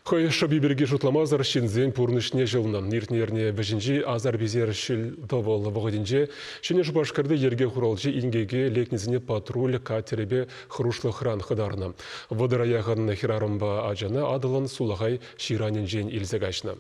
Хой шабиберге шутламазар шинзен пурнышне жылнам. Ниртнерне бежинжи азар безер шил довол вогодинже. Шине шубашкарды ерге хуралжи ингеге лекнезіне патруль катеребе хрушлы хран хыдарна. Водыраяғын хирарымба ажаны адылын сулағай ширанин жен илзегашна.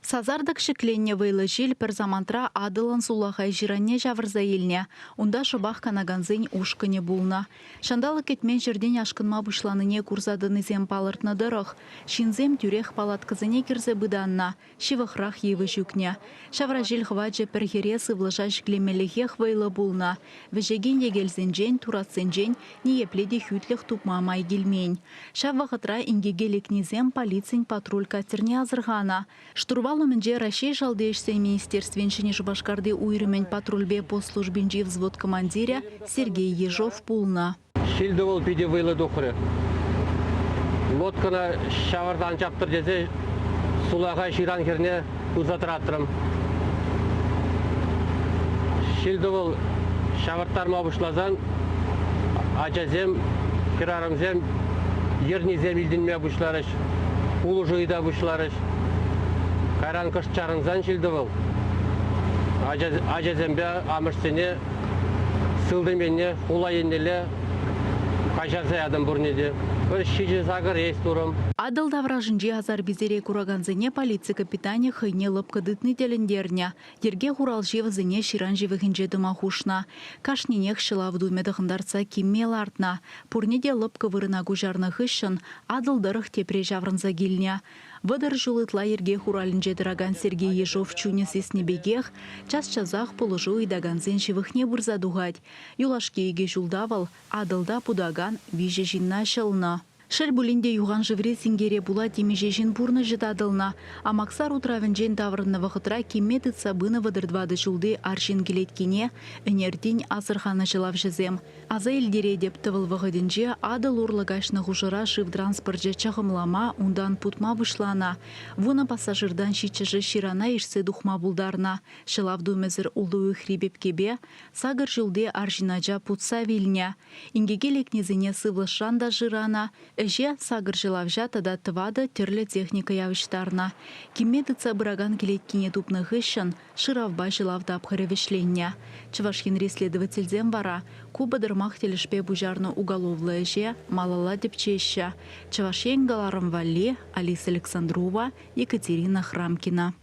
Сазардық шекленне вайлы жел пір замантра адылын сулағай жиранне жавырза елне. Унда шыбақ канаганзын ушкыне булна. Шандалы кетмен жерден ашкынма бұшланыне курзадыны зем палыртны дырық. Шинзем тюрех палаткызыне кірзе бұданна. Шивықрақ евы жүкне. Шавра жел хваджы піргере сывлыжа шеклемелігех вайлы булна. Вежеген егелзенжен, туратсенжен, не епледе хүтліх тупма май гелмень. Шаввағытра ингегелекнезем полицин патруль катерне азырғана. Штурвал Менже Россия жалдеешсе министерственшіне Жубашкарды уйрымен патрульбе по службинжи взвод командиря Сергей Ежов пулна. Шилдовол пиде вылы духры. Лодкана шавардан чаптыр дезе сулаға ширан керне ұзатыраттырым. Шилдовол шаварттарма бұшлазан ажазем, кирарымзем, ернезем илдінме бұшларыш, улужыйда бұшларыш. Кайран кыш чарыңзан шилді бұл. Ажазембе амырсыне, сылдыменне, хула еннеле, қашасы адым бұрнеде. Бір шижі сағыр ес тұрым. Адыл давражынжи азар безере кураганзыне полиция капитане хыйне лыпка дытны телендерня. Ерге хуралжи вазыне ширан живыхынже дымахушна. Кашненех шылав думедығындарца киммел артна. Пурнеде лыпка вырына гужарны хыщын, адыл дырых тепре жаврынза гильня. Выдар жулытла ерге хуралынже дыраган Сергей Ежов чуне сеснебегех, час-чазах положу и даганзен живыхне бурза дугать. Юлашке еге жулдавал, адылда пудаган виже жинна шылна. Шел булинде юган живре сингере була темеже жин бурны житадылна, а Максар утравенжен таврынны вахытра кимметыт сабыны вадырдвады жулды аршин келеткене, энердин асырханы жылав жезем. Аза илдере деп тывыл вағыдынже адыл урлагашны хужыра шив транспорт чағымлама ундан путма вышлана. Вуна пассажирдан шичыжы ширана ишсе духма булдарна. Шылав думезір улуы хрибеп кебе, сагыр жулды аршинаджа путса вильня. Ингеге лекнезіне сывлышанда жирана, Эже сагыр жылавжа тада тывады терлі техника явыштарна. Киммедыца бұраган келеткене тупны ғышын шыравба жылавда апхаревишленне. Чывашхин реследовательзен бара, кубадырмақ телешпе бұжарны уголовлы эже малала депчеща. Чывашен Галарым Валли, Алиса Александрова, Екатерина Храмкина.